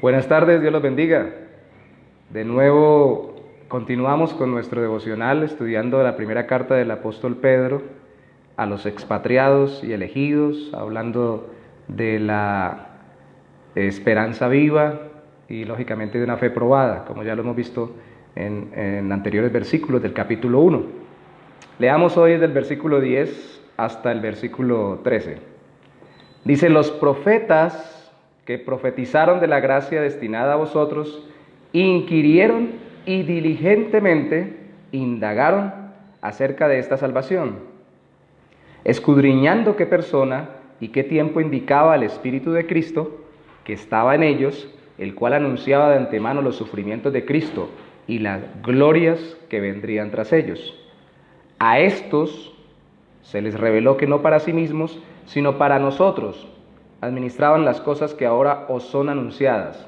Buenas tardes, Dios los bendiga. De nuevo continuamos con nuestro devocional estudiando la primera carta del apóstol Pedro a los expatriados y elegidos, hablando de la esperanza viva y lógicamente de una fe probada, como ya lo hemos visto en anteriores versículos del capítulo 1. Leamos hoy desde el versículo 10 hasta el versículo 13. Dice: los profetas que profetizaron de la gracia destinada a vosotros, inquirieron y diligentemente indagaron acerca de esta salvación, escudriñando qué persona y qué tiempo indicaba el Espíritu de Cristo que estaba en ellos, el cual anunciaba de antemano los sufrimientos de Cristo y las glorias que vendrían tras ellos. A estos se les reveló que no para sí mismos, sino para nosotros administraban las cosas que ahora os son anunciadas,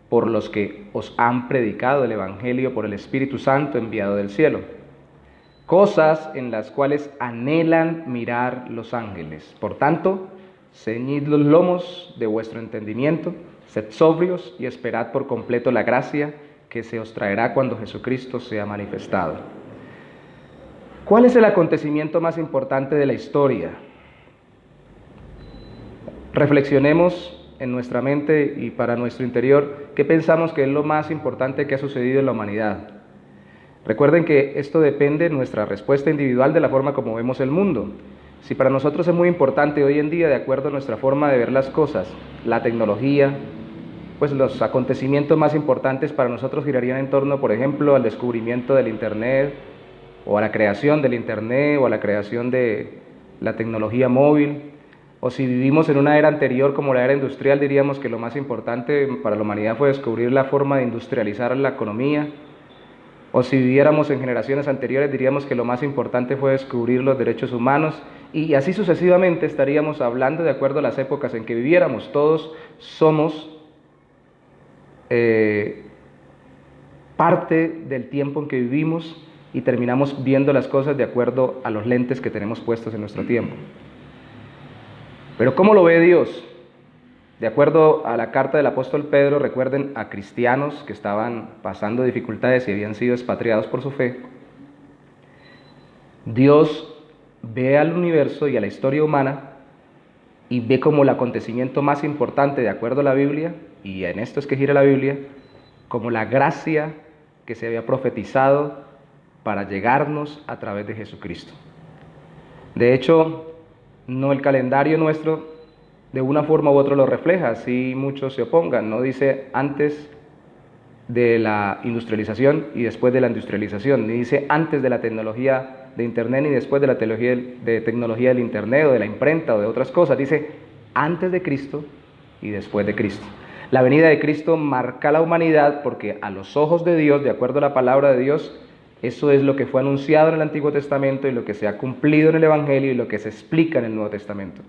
por los que os han predicado el Evangelio por el Espíritu Santo enviado del cielo, cosas en las cuales anhelan mirar los ángeles. Por tanto, ceñid los lomos de vuestro entendimiento, sed sobrios y esperad por completo la gracia que se os traerá cuando Jesucristo sea manifestado. ¿Cuál es el acontecimiento más importante de la historia? Reflexionemos en nuestra mente y para nuestro interior qué pensamos que es lo más importante que ha sucedido en la humanidad. Recuerden que esto depende de nuestra respuesta individual de la forma como vemos el mundo. Si para nosotros es muy importante hoy en día, de acuerdo a nuestra forma de ver las cosas, la tecnología, pues los acontecimientos más importantes para nosotros girarían en torno, por ejemplo, al descubrimiento del Internet, o a la creación del Internet, o a la creación de la tecnología móvil. O si vivimos en una era anterior como la era industrial, diríamos que lo más importante para la humanidad fue descubrir la forma de industrializar la economía. O si viviéramos en generaciones anteriores, diríamos que lo más importante fue descubrir los derechos humanos. Y así sucesivamente estaríamos hablando de acuerdo a las épocas en que viviéramos. Todos somos parte del tiempo en que vivimos y terminamos viendo las cosas de acuerdo a los lentes que tenemos puestos en nuestro tiempo. Pero ¿cómo lo ve Dios? De acuerdo a la carta del apóstol Pedro, recuerden a cristianos que estaban pasando dificultades y habían sido expatriados por su fe. Dios ve al universo y a la historia humana y ve como el acontecimiento más importante, de acuerdo a la Biblia, y en esto es que gira la Biblia, como la gracia que se había profetizado para llegarnos a través de Jesucristo. De hecho, no el calendario nuestro de una forma u otra lo refleja, así muchos se opongan. No dice antes de la industrialización y después de la industrialización, ni dice antes de la tecnología de Internet ni después de la tecnología del Internet o de la imprenta o de otras cosas. Dice antes de Cristo y después de Cristo. La venida de Cristo marca la humanidad porque a los ojos de Dios, de acuerdo a la palabra de Dios, eso es lo que fue anunciado en el Antiguo Testamento y lo que se ha cumplido en el Evangelio y lo que se explica en el Nuevo Testamento.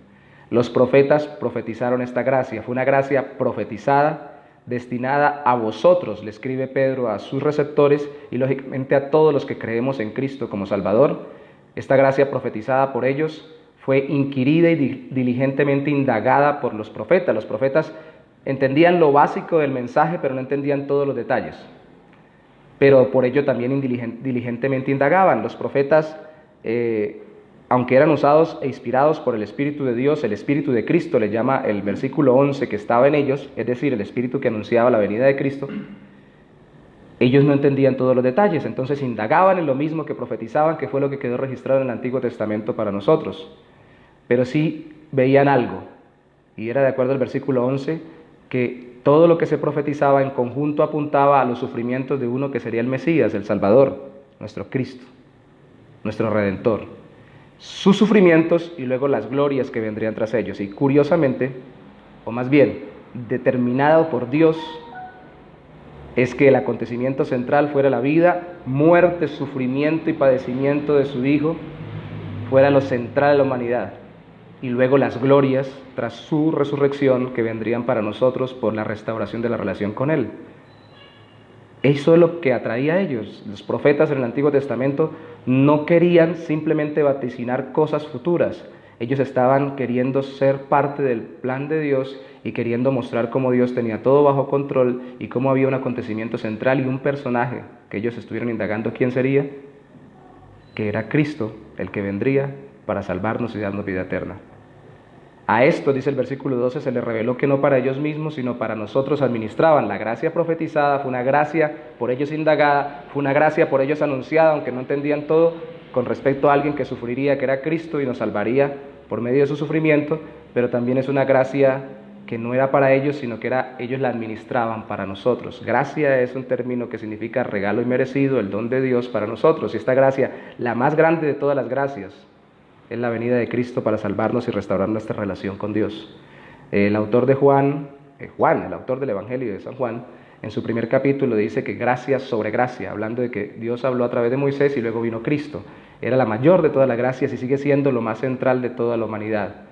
Los profetas profetizaron esta gracia, fue una gracia profetizada, destinada a vosotros, le escribe Pedro a sus receptores y lógicamente a todos los que creemos en Cristo como Salvador. Esta gracia profetizada por ellos fue inquirida y diligentemente indagada por los profetas. Los profetas entendían lo básico del mensaje, pero no entendían todos los detalles. Pero por ello también diligentemente indagaban. Los profetas, aunque eran usados e inspirados por el Espíritu de Dios, el Espíritu de Cristo, le llama el versículo 11 que estaba en ellos, es decir, el Espíritu que anunciaba la venida de Cristo, ellos no entendían todos los detalles, entonces indagaban en lo mismo que profetizaban, que fue lo que quedó registrado en el Antiguo Testamento para nosotros. Pero sí veían algo, y era de acuerdo al versículo 11, que todo lo que se profetizaba en conjunto apuntaba a los sufrimientos de uno que sería el Mesías, el Salvador, nuestro Cristo, nuestro Redentor. Sus sufrimientos y luego las glorias que vendrían tras ellos. Y curiosamente, o más bien, determinado por Dios, es que el acontecimiento central fuera la vida, muerte, sufrimiento y padecimiento de su Hijo, fuera lo central de la humanidad. Y luego las glorias tras su resurrección que vendrían para nosotros por la restauración de la relación con Él. Eso es lo que atraía a ellos. Los profetas en el Antiguo Testamento no querían simplemente vaticinar cosas futuras, Ellos estaban queriendo ser parte del plan de Dios y queriendo mostrar cómo Dios tenía todo bajo control y cómo había un acontecimiento central y un personaje que ellos estuvieron indagando quién sería, que era Cristo, el que vendría para salvarnos y darnos vida eterna. A esto, dice el versículo 12, se les reveló que no para ellos mismos, sino para nosotros administraban. La gracia profetizada fue una gracia por ellos indagada, fue una gracia por ellos anunciada, aunque no entendían todo, con respecto a alguien que sufriría, que era Cristo y nos salvaría por medio de su sufrimiento, pero también es una gracia que no era para ellos, sino que ellos la administraban para nosotros. Gracia es un término que significa regalo inmerecido, el don de Dios para nosotros. Y esta gracia, la más grande de todas las gracias, es la venida de Cristo para salvarnos y restaurar nuestra relación con Dios. El autor de Juan, el autor del Evangelio de San Juan, en su primer capítulo dice que gracia sobre gracia, hablando de que Dios habló a través de Moisés y luego vino Cristo. Era la mayor de todas las gracias y sigue siendo lo más central de toda la humanidad.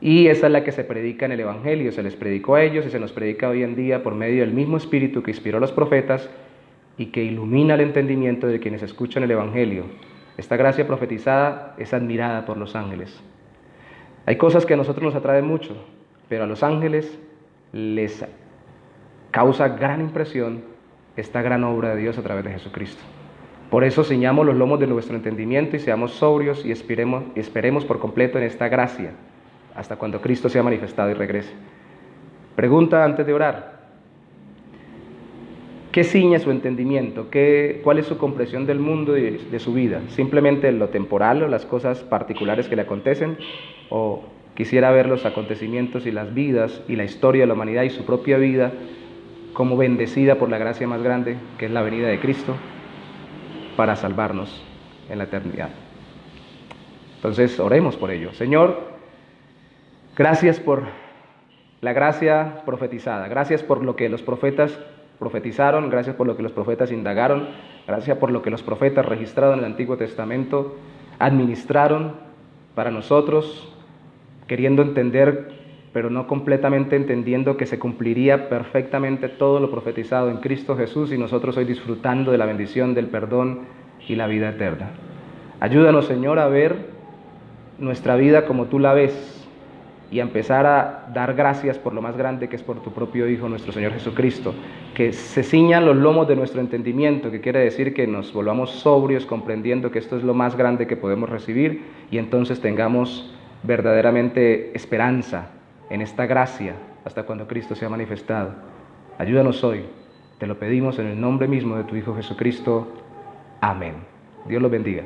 Y esa es la que se predica en el Evangelio, se les predicó a ellos y se nos predica hoy en día por medio del mismo Espíritu que inspiró a los profetas y que ilumina el entendimiento de quienes escuchan el Evangelio. Esta gracia profetizada es admirada por los ángeles. Hay cosas que a nosotros nos atraen mucho, pero a los ángeles les causa gran impresión esta gran obra de Dios a través de Jesucristo. Por eso ciñamos los lomos de nuestro entendimiento y seamos sobrios y esperemos por completo en esta gracia, hasta cuando Cristo sea manifestado y regrese. Pregunta antes de orar: ¿qué ciñe su entendimiento? ¿Cuál es su comprensión del mundo y de su vida? ¿Simplemente lo temporal o las cosas particulares que le acontecen? ¿O quisiera ver los acontecimientos y las vidas y la historia de la humanidad y su propia vida como bendecida por la gracia más grande, que es la venida de Cristo, para salvarnos en la eternidad? Entonces, oremos por ello. Señor, gracias por la gracia profetizada, gracias por lo que los profetas profetizaron, gracias por lo que los profetas indagaron, gracias por lo que los profetas registrados en el Antiguo Testamento administraron para nosotros, queriendo entender, pero no completamente entendiendo que se cumpliría perfectamente todo lo profetizado en Cristo Jesús y nosotros hoy disfrutando de la bendición del perdón y la vida eterna. Ayúdanos, Señor, a ver nuestra vida como tú la ves y a empezar a dar gracias por lo más grande que es por tu propio Hijo, nuestro Señor Jesucristo, que se ciñan los lomos de nuestro entendimiento, que quiere decir que nos volvamos sobrios comprendiendo que esto es lo más grande que podemos recibir y entonces tengamos verdaderamente esperanza en esta gracia hasta cuando Cristo sea manifestado. Ayúdanos hoy, te lo pedimos en el nombre mismo de tu Hijo Jesucristo. Amén. Dios los bendiga.